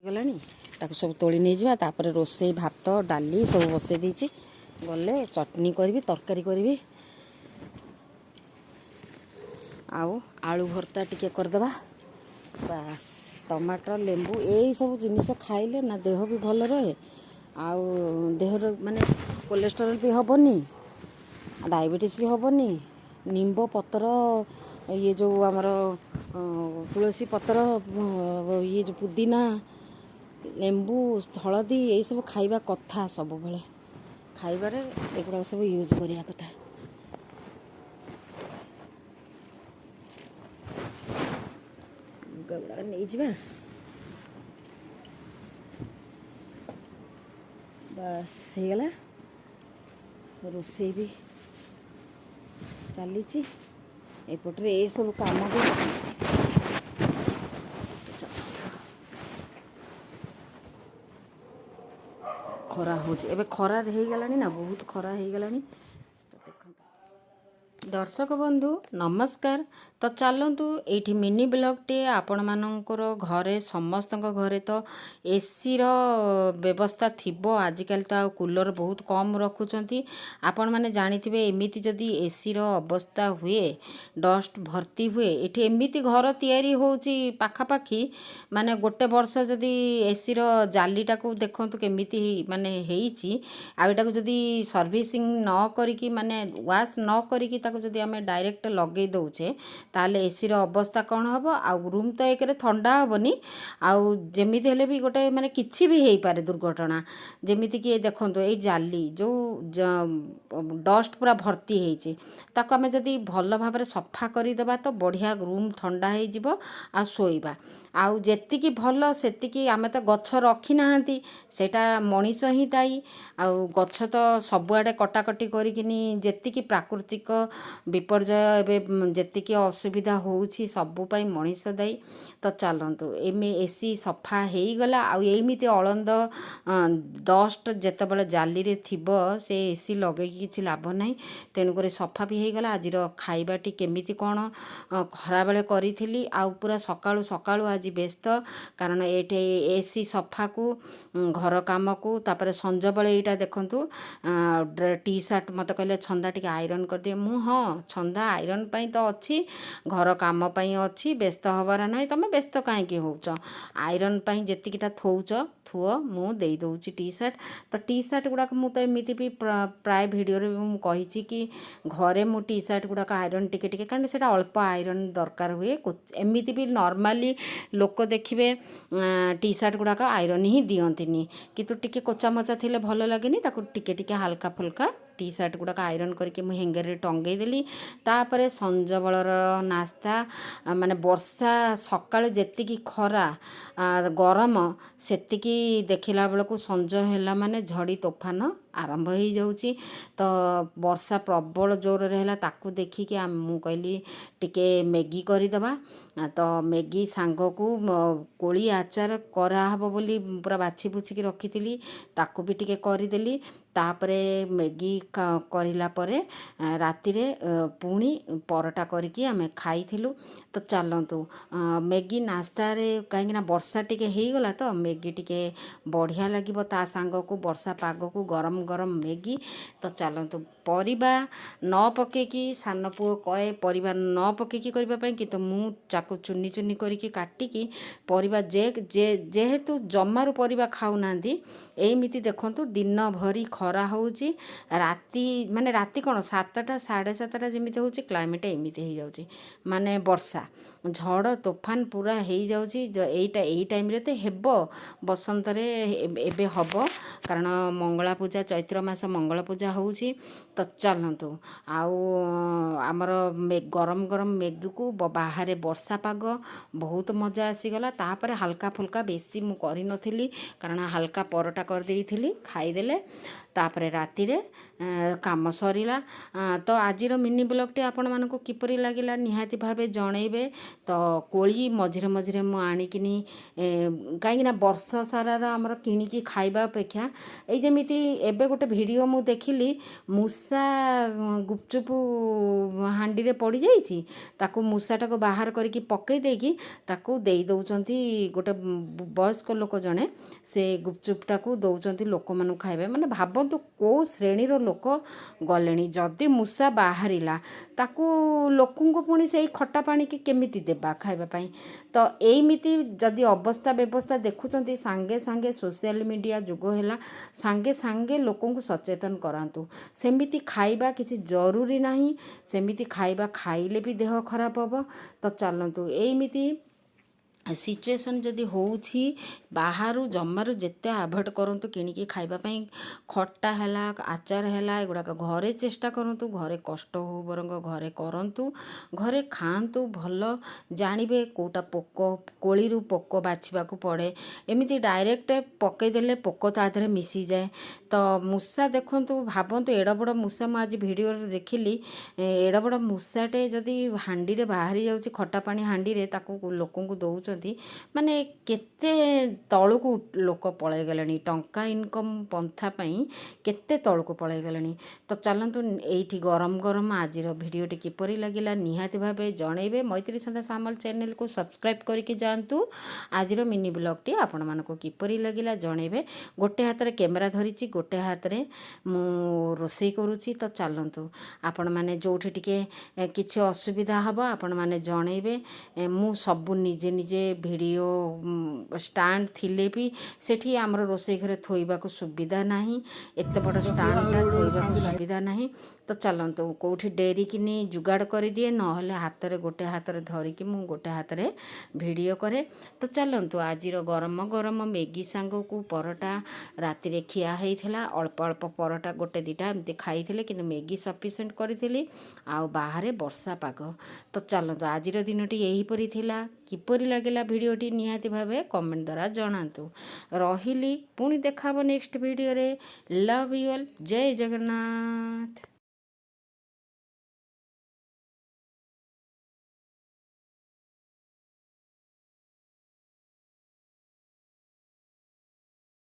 गलानी ताको सब तोली नहीं जावा तापर रोसे भात डाली सब बसई देछि गले चटनी करबी तरकारी करबी आउ आलू भर्ता टिके करदबा बास टमाटर लेंबू यही सब जिनिस खाइले ना देह भी भल रहे आउ देहर माने कोलेस्टेरोल भी हेनी डायबिटीज भी हेनी निम्ब पतर ये जो आमर तुलसी पतर ये जो पुदीना लेंबू हलदी यही सब खाइबा कथा सब बेले खाइबारे एगुड़ा सब यूज करिया कथा गुड़ा नहीं जा बस ହେଇଗଲା ରୋଷେଇ ବି ଚାଲିଛି ଏପଟରେ ଏ ସବୁ କାମ ବି ଖରା ହେଉଛି ଏବେ ଖରା ହେଇଗଲାଣି ନା ବହୁତ ଖରା ହେଇଗଲାଣି दर्शक बंधु नमस्कार तो चलतु ये मिनी ब्लॉगटे आपण मानकर घरे समस्त घरे तो एसी रो व्यवस्था थिबो आजिकल तो कूलर बहुत कम रखुंट आपण मैंने जानी एमती जदि एसी रो अवस्था हुए डस्ट भर्ती हुए ये एमती घर तैयारी होची पाखापाखि माने गोटे वर्ष जदि एसी रो जालीटा को देखंतु केमिति माने हेइची आटा को जदि सर्विसिंग न करिकी माने वाश न करिकी ताको जदि आमे डायरेक्ट लगे दउचे ताले एसी रो अवस्था कौन हम आउ रूम तो एक ठंडा हेनी आउ जमीती हेले भी गोटे माने किछि भी हेई पारे दुर्घटना जमीती कि देखंतु ए जाली जो डस्ट पूरा भर्ती हेइची ताको आमे जदि भल भाबरे सफा करि देबा तो बढ़िया रूम ठंडा हेइ जिवो आ सोइबा आउ जेतिकी भल सेतिकी आमे तो गछ रखी नाहंती सेटा मनीष ही दायी आउ गछ तो सबुआडे कटाकटी करिकिनी जेतिकी प्राकृतिक विपर्यय एवं जेतिकी असुविधा होउछि सबु पई मनीष दायी तो चलतु एमे एसी सफा हेइगला आउ एमिति अलंद डस्ट जेतेबेले जाली रे थिबो से एसी लगे किछि लाभ नाही तेणु करे सफा भी हेइगला आजिर खाइबाटी केमिति कोन खरा बेले करिथिली आउ पूरा सकाळु सकाळु आज व्यस्त कारण एटे एसी सफा को घर काम को तापर संज बेले एटा देखंतु टी शर्ट मत कहले छंदा टिके आयरन कर दिए मु हाँ छंदा आयरन पई तो अच्छी घर काम पई अच्छी व्यस्त हबार नाही तमे व्यस्त काहे की होउछ आयरन पई जेतिकिटा थौछ थुओ मु देई दउची टी शर्ट तो टी शर्ट गुडा मु तो एमिति भी प्राय वीडियो रे मु कहिछि कि घरे मु टी शर्ट गुडा आयरन टिके टिके कारण सेटा अल्प आयरन दरकार हुए एमिति भी नॉर्मली लोक देखिबे टी शर्ट गुडा आयरन ही दियंतिनी किंतु टिके कोचा मचा थिले भल लागेनी ताको टिके टिके हल्का फुल्का टी शर्ट गुडा आयरन करके मु हेंगर रे टंगई देली तापरे संज बलर नास्ता माने वर्षा सकाळ जेतिकी खरा गरम सेतिकी देखिला बेलू संज हैला माने झड़ी तोफान आरंभ हो जाउची तो वर्षा प्रबल जोर रहला ताकू देखिकी मु कहली टिके मैगी करदबा तो मैगी सांग को कोली आचार करा हबो बोली पूरा बाछि बुछिकी रखिथिली ताकू भी टिके करदेली तापरे मैगी करिला परे राति रे पुणी परटा करिकी आमे खाइथिलु तो चलंतु मैगी नास्ता रे कहीं वर्षा टिके हेई गला तो मैगी टिके बढ़िया लागिबो ता सांग को वर्षा पाग को गरम गरम मैगी तो चलतु परिबा न पकेकी सान पुओ कहे परिबा न पकेकी करबा पई कि तो मु चाकू चुनी चुनी करिकी काटिकी परिबा जेहेतु जमारू परिबा खाऊ नांदी एमिति देखंतु दिन भरी खरा होउची राती माने राती कोन 7टा 7:30 जेमिति होउची क्लाइमेट एमिति हे जाउची माने वर्षा झड़ तोफान पूरा हो जाउची एटा एई टाइम रे ते हेबो बसंत रे एबे हबो कारण मंगला पूजा चैत्र मास मंगल पूजा होउची तो चलंतु आउ आमर गरम गरम मेघ को बाहर वर्षा पाग बहुत मजा आसीगला तापर हल्का फुल्का बेसी मु करि नथिली कारण हल्का परटा कर देइथिली खाइदेले तापर राति रे काम सरीला तो आजिर मिनी ब्लॉगटे आपण मानको किपरि लागिला निहाती भाबे जणैबे तो कोली मझिरे मझिरे मु आनिकिनी कहीं वर्ष सारा आमर किणिकी खाइबा अपेक्षा ए जेमिति ଏବେ ଗୋଟେ ଭିଡ଼ିଓ ମୁଁ ଦେଖିଲି ମୂଷା ଗୁପଚୁପ ହାଣ୍ଡିରେ ପଡ଼ିଯାଇଛି, ତାକୁ ମୂଷାଟାକୁ ବାହାର କରିକି ପକେଇ ଦେଇକି ତାକୁ ଦେଇ ଦେଉଛନ୍ତି ଗୋଟେ ବୟସ୍କ ଲୋକ ଜଣେ, ସେ ଗୁପଚୁପଟାକୁ ଦେଉଛନ୍ତି ଲୋକମାନଙ୍କୁ ଖାଇବା। ମାନେ ଭାବନ୍ତୁ କେଉଁ ଶ୍ରେଣୀର ଲୋକ ଗଲେଣି। ଯଦି ମୂଷା ବାହାରିଲା ତାକୁ ଲୋକଙ୍କୁ ପୁଣି ସେଇ ଖଟା ପାଣିକି କେମିତି ଦେବା ଖାଇବା ପାଇଁ? ତ ଏଇମିତି ଯଦି ଅବସ୍ଥା ବ୍ୟବସ୍ଥା ଦେଖୁଛନ୍ତି, ସାଙ୍ଗେ ସାଙ୍ଗେ ସୋସିଆଲ ମିଡ଼ିଆ ଯୁଗ ହେଲା, ସାଙ୍ଗେ ସାଙ୍ଗେ ଲୋକଙ୍କୁ ସଚେତନ କରାନ୍ତୁ। ସେମିତି ଖାଇବା କିଛି ଜରୁରୀ ନାହିଁ, ସେମିତି ଖାଇବା ଖାଇଲେ ବି ଦେହ ଖରାପ ହେବ। ତ ଚାଲନ୍ତୁ ଏଇମିତି ସିଚୁଏସନ୍ ଯଦି ହେଉଛି ବାହାରୁ ଜମାରୁ ଯେତେ ଆଭଏଡ଼ କରନ୍ତୁ କିଣିକି ଖାଇବା ପାଇଁ। ଖଟା ହେଲା, ଆଚାର ହେଲା, ଏଗୁଡ଼ାକ ଘରେ ଚେଷ୍ଟା କରନ୍ତୁ। ଘରେ କଷ୍ଟ ହଉ ବରଂ ଘରେ କରନ୍ତୁ, ଘରେ ଖାଆନ୍ତୁ। ଭଲ ଜାଣିବେ କେଉଁଟା ପୋକ, କୋଳିରୁ ପୋକ ବାଛିବାକୁ ପଡ଼େ। ଏମିତି ଡାଇରେକ୍ଟ ପକେଇଦେଲେ ପୋକ ତା ଦେହରେ ମିଶିଯାଏ। ତ ମୂଷା ଦେଖନ୍ତୁ, ଭାବନ୍ତୁ ଏଡ଼େ ବଡ଼ ମୂଷା, ମୁଁ ଆଜି ଭିଡ଼ିଓରେ ଦେଖିଲି ଏଡ଼େ ବଡ଼ ମୂଷାଟେ ଯଦି ହାଣ୍ଡିରେ ବାହାରି ଯାଉଛି, ଖଟା ପାଣି ହାଣ୍ଡିରେ, ତାକୁ ଲୋକଙ୍କୁ ଦେଉଛନ୍ତି। ମାନେ କେତେ ତଳକୁ ଲୋକ ପଳେଇ ଗଲେଣି, ଟଙ୍କା ଇନକମ୍ ପନ୍ଥା ପାଇଁ କେତେ ତଳକୁ ପଳେଇ ଗଲେଣି। ତ ଚାଲନ୍ତୁ ଏଇଠି ଗରମ ଗରମ ଆଜିର ଭିଡ଼ିଓଟି କିପରି ଲାଗିଲା ନିହାତି ଭାବେ ଜଣେଇବେ। ମୈତ୍ରୀ ସନ୍ଧ୍ୟା ସାମଲ ଚ୍ୟାନେଲକୁ ସବସ୍କ୍ରାଇବ୍ କରିକି ଯାଆନ୍ତୁ। ଆଜିର ମିନି ବ୍ଲଗ୍ଟି ଆପଣମାନଙ୍କୁ କିପରି ଲାଗିଲା ଜଣେଇବେ। ଗୋଟେ ହାତରେ କ୍ୟାମେରା ଧରିଛି, ଗୋଟେ ହାତରେ ମୁଁ ରୋଷେଇ କରୁଛି। ତ ଚାଲନ୍ତୁ ଆପଣମାନେ ଯେଉଁଠି ଟିକେ କିଛି ଅସୁବିଧା ହେବ ଆପଣମାନେ ଜଣେଇବେ। ମୁଁ ସବୁ ନିଜେ ନିଜେ ଭିଡ଼ିଓ ଷ୍ଟାଣ୍ଡ ଥିଲେ ବି ସେଠି ଆମର ରୋଷେଇ ଘରେ ଥୋଇବାକୁ ସୁବିଧା ନାହିଁ, ଏତେ ବଡ଼ ଷ୍ଟାଣ୍ଡଟା ଥୋଇବାକୁ ସୁବିଧା ନାହିଁ। ତ ଚାଲନ୍ତୁ କେଉଁଠି ଡେରିକିନି ଯୁଗାଡ଼ କରିଦିଏ, ନହେଲେ ହାତରେ ଗୋଟେ ହାତରେ ଧରିକି ମୁଁ ଗୋଟେ ହାତରେ ଭିଡ଼ିଓ କରେ। ତ ଚାଲନ୍ତୁ ଆଜିର ଗରମ ଗରମ ମ୍ୟାଗି ସାଙ୍ଗକୁ ପରଟା ରାତିରେ ଖିଆ ହେଇଥିଲା। ଅଳ୍ପ ଅଳ୍ପ ପରଟା ଗୋଟେ ଦୁଇଟା ଏମିତି ଖାଇଥିଲେ, କିନ୍ତୁ ମ୍ୟାଗି ସଫିସିଏଣ୍ଟ କରିଥିଲି। ଆଉ ବାହାରେ ବର୍ଷା ପାଗ। ତ ଚାଲନ୍ତୁ ଆଜିର ଦିନଟି ଏହିପରି ଥିଲା। କିପରି ଲାଗିଲା ଭିଡ଼ିଓଟି ନିହାତି ଭାବେ କମେଣ୍ଟ ଦ୍ୱାରା ଜଣାନ୍ତୁ। ରହିଲି, ପୁଣି ଦେଖା ହେବ ନେକ୍ସଟ ଭିଡ଼ିଓରେ। Love you all. ଜୟ ଜଗନ୍ନାଥ।